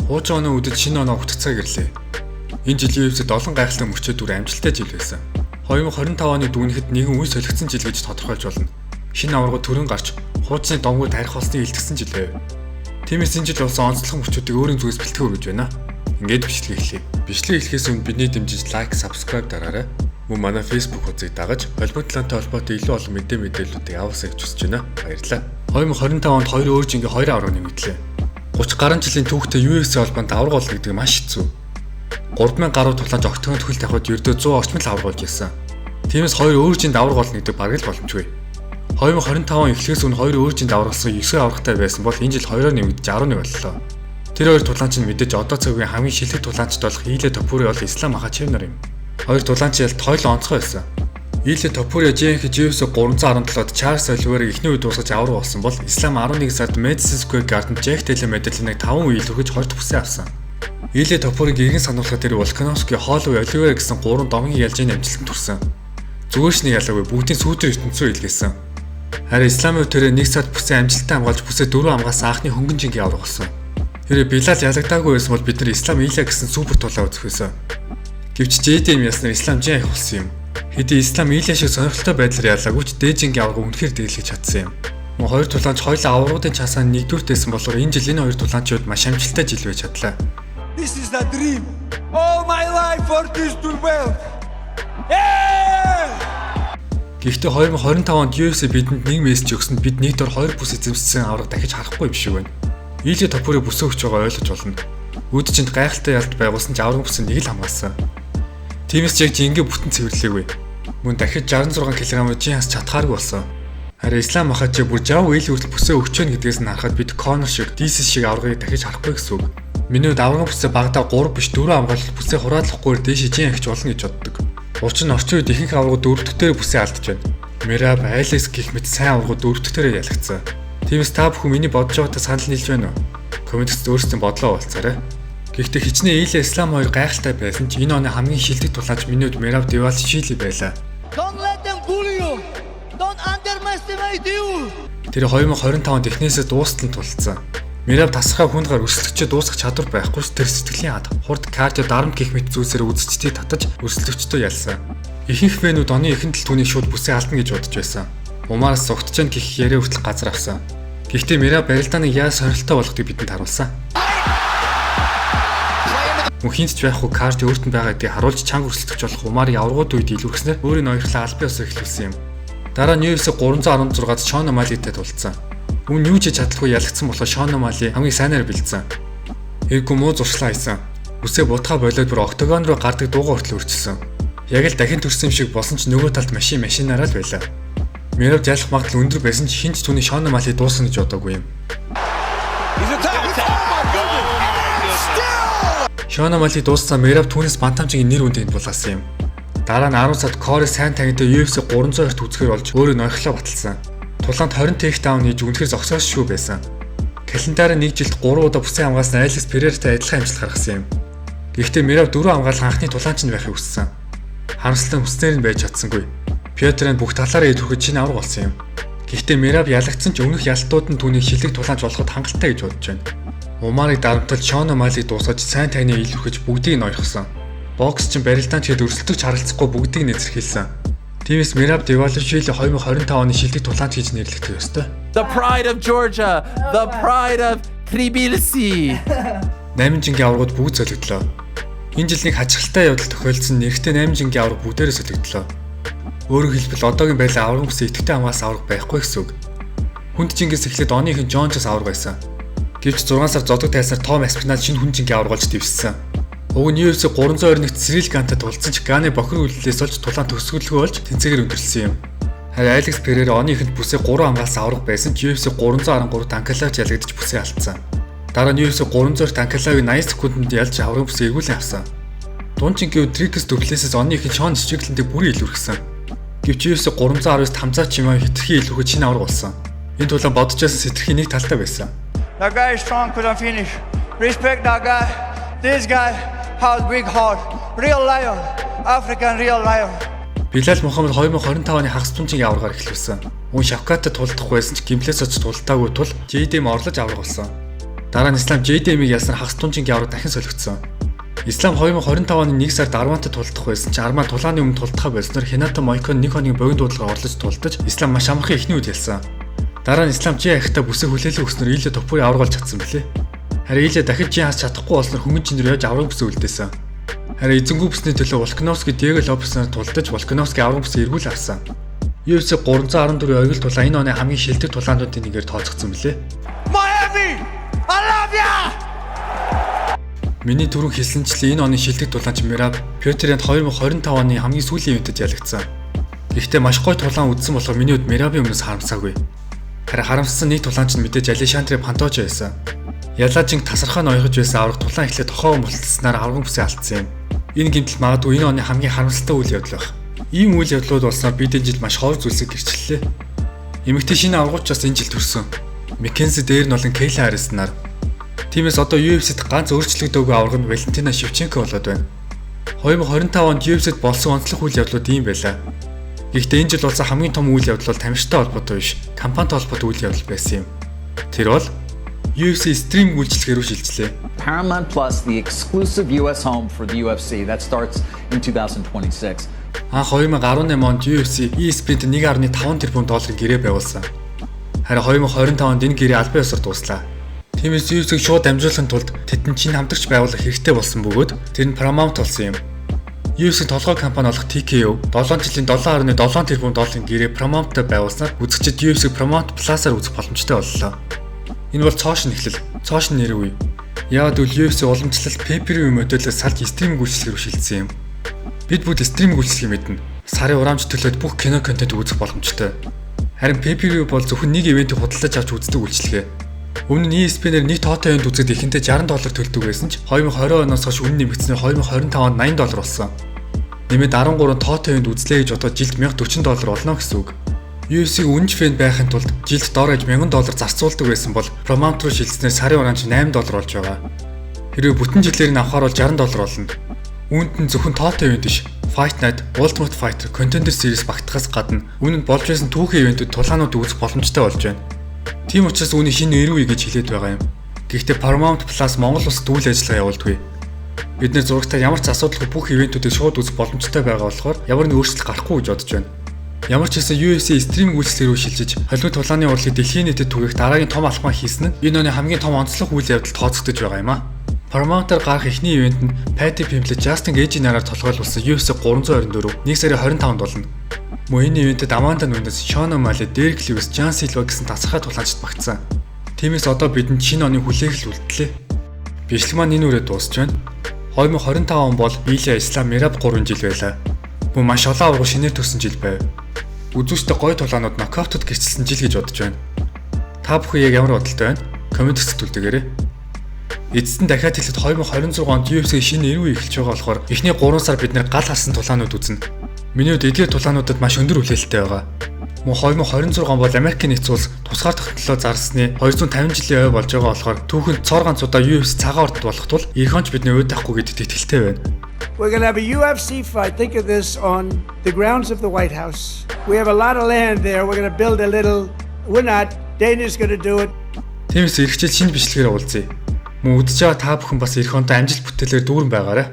Хуучин оноо үдэд шинэ оноо хүртцээ гэрлээ. Энэ жилийн UFC 7 гайхалтай мөчөө дүр амжилттай жил байсан. 2025 оны дүгнэхэд нэгэн үе солигдсон жил гэж тодорхойлж болно. Шинэ аварга төрөн гарч хуучны домгууд тарих болсныг илтгэсэн жил байв. Тиймээс энэ жил болсон онцлог мөчүүдийг өөрийн зүгээс бэлтгэх өргөж байна. Ингээд бичлэг эхлэе. Бичлэг эхлэхээс өмнө бидний дэмжиж лайк, subscribe дараарай. Мөн манай Facebook хуудсыг дагаж холбогдлонтой холбоотой илүү олон мэдээллүүдийг аваасаа гэж хүсэж байна. Баярлалаа. 2025 онд хоёр өөр жингээ 2 аварга нэмэгдлээ. 30 гаруй жилийн түүхтэй UFC холбоонд аварга болно гэдэг маш хэцүү. 3000 гаруй тулааж огтхон төхөлт авахд ердөө 100 орчим л аварга болж ирсэн. Тиймээс хоёр өөр жинд аварга болно гэдэг бараг л боломжгүй. 2025 он эхлэхээс өмнө хоёр өөр жинд аваргасан 9 аваргатай байсан бол энэ жил 2-оор нэмэгдэж 11 боллоо. Тэр хоёр тулаанч нь мэдээж одоо цагийн хамгийн шилдэг тулаанчд болох Илэ Топури бол Ислам Махачев нар юм. Хоёр тулаанч ялт хоёул онцгой байсан. Илэ Топури жинхэнэ UFC 317-д Чарльз Оливерыг эхний үед дуусгаж аварга болсон бол Ислам 11 сард Madison Square Garden-д Jack Della медалийг 5 үе илэрхийлж 20 бүсээ авсан. Илэ Топуриг иргэн сануулгад тэр Volkanovski, Holloway, Oliveira гэсэн 3 домгийн ялжийн амжилтанд хүрсэн. Зүгээр ч нэг ялаагүй бүгдийн сүүдэр ертөнцөө илгээсэн. Харин Исламын үеэр 1 сард бүсээ амжилттай хамгаалж бүсээ 4 хамгаалсан анхны хөнгөн жингийн аварга болсон. Тэр Билал ялагдаагүй байсан бол бид нар Ислам Илэ гэсэн супер тулаа үзэх байсан. Гэвч JDM яснаар Ислам жин их болсон юм. Хэдий Ислам Илэ шиг сонирхолтой байдлаар ялаагүй ч дээжингийн аварга үнэхээр дэглэж чадсан юм. Мөн хоёр тулаанч хоёулаа аваргуудын часаанд нэгдүгээртэйсэн болохоор энэ жил энэ хоёр тулаанчууд маш амжилттай жил байж чадлаа. This is the dream. All my life for this to well. Гэхдээ 2025 онд UFC бидэнд нэг мессеж өгсөнд бид нэг дор 2 бүс эзэмшсэн аварга дахиж харахгүй юм шиг байна. Илэ Топури бүсөө өгч байгаа ойлгож болно. Үүд чинь гайхалтай ялт байгуулсан ч аварга бүс нэг л хамгаалсан. Тиймээс яг жингээ бүтэн цэвэрлээгүй. Мөн дахиж 66 кг жин хас чадхааргүй болсон. Харин Ислам Махачев бүр жав үйл хүртэл бүсээ өгч байна гэдгээс нь харахад бид Conor шиг, DC шиг аваргыг дахиж харахгүй гэсэн үг. Миний хувьд аварга бүсээ багадаа 3 биш 4 хамгаалалт бүсээ хураадлахгүйгээр дээшээ жин ахиж болно гэж боддог. Учир нь орчин үед ихэнх аварга 4 дахь дээр бүсээ алдаж байна. Merab, Alex гэх мэт сайн аварга 4 дахь дээрээ ялагдсан. Тиймээс та бүхэн миний бодож байгаатай санал нийлж байна уу? Комментт өөрсдийн бодлоо болцоорой. Гэхдээ хичнээн Илэ Ислам хоёр гайхалтай байсан ч энэ оны хамгийн шилдэг тулаач миний хувьд Merab Dvalishvili байлаа. Don't let them bully you. Don't underestimate you. Тэр 2025 онд эхнээсээ дуустал нь тулцсан. Merab тасархай хүнд гар өрсөлдөгчөө дуусгах чадвар байхгүй ч тэр сэтгэлийн хад хурд кардио дарамт гэх мэт зүйлсээр үзэгчдийг татаж өрсөлдөгчдөө ялсан. Ихэнх фэнүүд оны эхэнд л түүнийг шууд бүсээ алдна гэж бодож байсан. Умаараас зогтож гэх яриа хүртэл газар авсан. Гэхдээ Merab барилдааныг яаж сонирхолтой болгохыг бидэнд харуулсан. Мөн хинт ч байхгүй кардио өөртөө байгаа гэдгийг харуулж чанга өрсөлдөгч болох Умаар яваргууд үед илүүрхснээр өөрийн ноёрхлоо аль биесээр эхлүүлсэн юм. Дараа нь UFC 316-д Sean O'Malleyтэй тулцсан. Өмнө юу ч чадлагүй ялагдсан болохоор Sean O'Malley хамгийн сайнаар бэлдсэн. Эргүү муу зуршлаа хийсэн. Үсээ бутгаа болоод бүр октогон руу гардаг дуугаа хүртэл өрчсөн. Яг л дахин төрсөн шиг болсон ч нөгөө талд машинаараа л байлаа. Merab ялах магадлал өндөр байсан ч хинч түүний Sean O'Malley дуусна гэж бодоогүй юм. Sean O'Malley дууссан Merab түүнээс бантамжийн нэр үндэнд булгасан юм. Дараа нь 10 сард Corey сайн таньтай UFC 302-т үзэхээр болж өөрөө ноёрхлоо баталсан. Тулаанд 20 тейкдаун хийж үнэхээр зогсоошгүй байсан. Календараа нэг жилд 3 удаа бүсээ хамгаалсан Alex Pereira-тай адилхан амжилт гаргасан юм. Гэхдээ Merab 4 хамгаалах анхны тулаанч нь байхыг хүссэн. Харамсалтай хүснээр нь байж чадсангүй. Pereira бүх талаараа идвэрхэж шинэ аварга болсон юм. Гэхдээ Merab ялагдсан ч өмнөх ялтууд нь түүнийг шилдэг тулаанч болоход хангалттай гэж бодож байна. Умарыг дарамтлаж Sean O'Malley дуусгаж сайн тайны илэрхэж бүгдийг ноёрхсон. Бокс чинь барилдаан тэгэд өрсөлдөгч харилцахгүй бүгдийг нэзэрхийлсэн. Тиймээс Merab Dvalishvili 2025 оны шилдэг тулаанч гэж нэрлэгдэх ёстой. The pride of Georgia, the pride of Tbilisi. 8 жингийн аваргууд бүгд солигдлоо. Энэ жил нэг хачирхалтай явдал тохиолдсон нэрхтээ 8 жингийн аварга бүгдээрээ солигдлоо. Өөрөөр хэлбэл одоогийн байдлаар аварга бүсээ идэвхтэй хамгаалсан аварга байхгүй гэсэн үг. Хүнд жингээс эхлээд оныхын Jones аварга байсан. Гэвч 6 сар зодог тайснаар Tom Aspinall шинэ хүн жингийн аварга болж дэвссэн. Уг нь UFC 321-т Cyril Gane-тай тулцсан ч Gane бохир үйлдэлээс олж тулаан төсөөлгөө болж тэнцээгээр өндөрсөн юм. Харин Alex Pereira оны эхэнд бүсээ 3 хамгаалсан аварга байсан ч UFC 313 Танкалавч ялагдаж бүсээ алдсан. Дараа нь UFC 300 Танкалавыг 80 секундэд ялж аварга бүсээ эргүүлэн авсан. Дундчингийн Dricus Duplessis оны эхэнд Sean Strickland-ийг бүрэн илүүрхсэн. Гэвч UFC 319-т хамзаач юм хитрхи илүүрхэж шинэ аварга болсон. Энэ тулаан бодож байсан сэтэрхий нэг талтай байсан. The guy is strong, couldn't finish. Respect that guy. This guy has big heart. Real lion. African real lion. Bilal Muhammad 2025 оны хагас тунчгийн аваргаар эхлүүлсэн. Мөн Шавкатад тулдах байсан ч гимплээс оч тултаагүй тул JDM орлож авраг болсон. Дараа нь Ислам JDM-ийг ялснаар хагас тунжингийн авраг дахин солигдсон. Ислам 2025 оны 1 сард Армантад тулдах байсан ч Арман тулааны өмнө тулдахаа болсноор Хинато Мойкон нэг хоногийн богино дуудлагаар орлож тулдаж Ислам маш амархан эхний үед ялсан. Дараа нь Ислам Жи ахта бүсээ хүлээлэн өгснөр Илэ топорыг аврагуулж чадсан билээ. Харин Илэ дахиж Жи хас чадахгүй болсноор хөнгөн чинээр яаж авраг бүсээ үлдээсэн. Харин эзэнгүү бүсний төлөө Волкановский Диего Лопеснаар тулдаж Волкановский авраг бүсээ эргүүл авсан. UFC 314 оргил тулаан энэ оны хамгийн шилдэг тулаануудын нэгээр тооцогдсон билээ. Miami, I love ya! Миний түрүүн хэлсэнчлэн энэ оны шилдэг тулаанч Мираб Пётерэнд 2025 оны хамгийн сүүлийн ивентэд ялагдсан. Гэхдээ маш гоё тулаан үзсэн болохоор миний хувьд Мирабын өмнөөс харамсаагүй. Харин харамссан нэг тулаанч нь мэдээж Алешандре Пантожо байсан. Ялаажин тасархаа ноёгож байсан авраг тулаан эхлээд тохоо мулталснаар авраг бүсээ алдсан юм. Энэ гэмтэл магадгүй энэ оны хамгийн харамсалтай үйл явдал байх. Ийм үйл явдлууд болсноор бидний жил маш ховор зүйлсийг гэрчлэлээ. Эмэгтэй шинэ аврагч бас энэ жил төрсөн. Маккензи дээр нь болон Кейла Харриснаар. Тиймээс одоо UFC-д ганц өөрчлөгдөөгүй авраг нь Валентина Шевченко болоод байна. 2025 онд UFC-д болсон онцлог үйл явдлууд ийм байлаа. Гэхдээ энэ жил болсон хамгийн том үйл явдал бол тамирчтай холбоотой биш, компанитай холбоотой үйл явдал байсан юм. Тэр бол UFC стрим үйлчлэгээр шилжлээ. Paramount Plus, the exclusive US home for the UFC, that starts in 2026. Анх 2018 онд UFC ESPN-д 1.5 тэрбум долларын гэрээ байгуулсан. Харин 2025 онд энэ гэрээ албан ёсоор дуслаа. Тиймээс UFC-г шууд дамжуулахын тулд тэдэнд чинь хамтрагч байгуулах хэрэгтэй болсон бөгөөд тэр нь Paramount болсон юм. UFC толгой компани болох TKO 7 жилийн 7.7 тэрбум долларын гэрээ Paramount-тай байгуулснаар үзэгчид UFC Paramount Plus-аар үзэх боломжтой боллоо. Энэ бол цоошин эхлэл, цоошин нэр үе. Яагаад гэвэл UFC уламжлалт pay-per-view модельээс салж стриминг үйлчлэгээр шилжсэн юм. Бид бүгд стриминг үйлчлэгийг мэднэ. Сарын урамж төлөөд бүх кино контент үзэх боломжтой. Харин pay-per-view бол зөвхөн нэг ивэнтийг худалдаж авч үздэг үйлчлэгээ. Өмнө нь ESPN-ээр нэг тоотой ивент үзэхэд ихэнхдээ $60 төлдөг байсан ч 2020 оноос хойш үнэ нэмэгдснээр 2025 онд $80 болсон. Нэмээд 13 тоотой ивент үзлээ гэж бодоод жилд $1040 болно гэсэн үг. UFC-г үнж фэн байхын тулд жилд дор хаяж $1000 зарцуулдаг байсан бол Paramount руу шилжснээр сарын урамж $8 болж байгаа. Хэрвээ бүтэн жилээр нь авахаар бол $60 болно. Үүнд нь зөвхөн тоотой ивент биш, Fight Night, Ultimate Fighter, Contender Series багтахаас гадна үүнд болж байсан түүхэн ивэнтүүд тулаанууд үзэх боломжтой болж байна. Тийм учраас үүний шинэ нэр үе гэж хэлээд байгаа юм. Гэхдээ Paramount Plus Монгол улсад үйл ажиллагаа явуулдаггүй. Бид нэр зурагтаа ямар ч асуудалгүй бүх ивэнтүүдийг шууд үзэх боломжтой байгаа болохоор ямар нэг өөрчлөлт гарахгүй гэж бодож байна. Ямар ч хэсэг UFC стриминг үйлчлэгээр рүү шилжиж Холливуд тулааны урлагийг дэлхийн нийтэд түгээх дараагийн том алхмаа хийсэн нь энэ оны хамгийн том онцлог үйл явдал тооцогдож байгаа юм а. Paramount-аар гарах эхний ивент нь Paddy Pimblett, Justin Gaethje нараар толгойлуулсан UFC 324 1 сарын 25-нд болно. Мөн энэ ивентэд Amanda Nunes, Sean O'Malley, Derek Lewis, John Silva гэсэн тасархай тулаанчид багтсан. Тиймээс одоо бидэнд шинэ оны хүлээгэл үлдлээ. Бичлэг маань энэ үрээ дуусч байна. 2025 он бол Ilya Islam Merab 3 жил байлаа. Мөн маш олон аврагууд шинээр төрсэн жил байв. Үзүүштэй гоё тулаанууд нокаутод гэрчилсэн жил гэж бодож байна. Та бүхэн яг ямар бодолтой байна? Комент хэсэгтүүлдээгээрэй. Эцэст нь дахиад хэлэхэд 2026 онд UFC-ийн шинэ нэр үе эхэлж байгаа болохоор эхний 3 сар бид нэр гал харсан тулаанууд үзнэ. Миний хувьд эдгээр тулаануудад маш өндөр хүлээлттэй байгаа. Мөн 2026 он бол Америкийн нэгдсэн улс тусгаар тогтнолоо зарсны 250 жилийн ой болж байгаа болохоор түүхэнд цор ганцудаа UFC цагаан ордод болох тул эрхэнч бидний уйд авахгүй гэдэгт итгэлтэй байна. We're going to have a UFC fight. Think of this on the grounds of the White House. We have a lot of land there. We're going to build a little. We're not. Dana's going to do it. Тиймээс эрхчил шинэ бичлэгээр уулзъя. Мөн үдж байгаа та бүхэн бас эх онтой амжилт бүтээлээр дүүрэн байгаарай.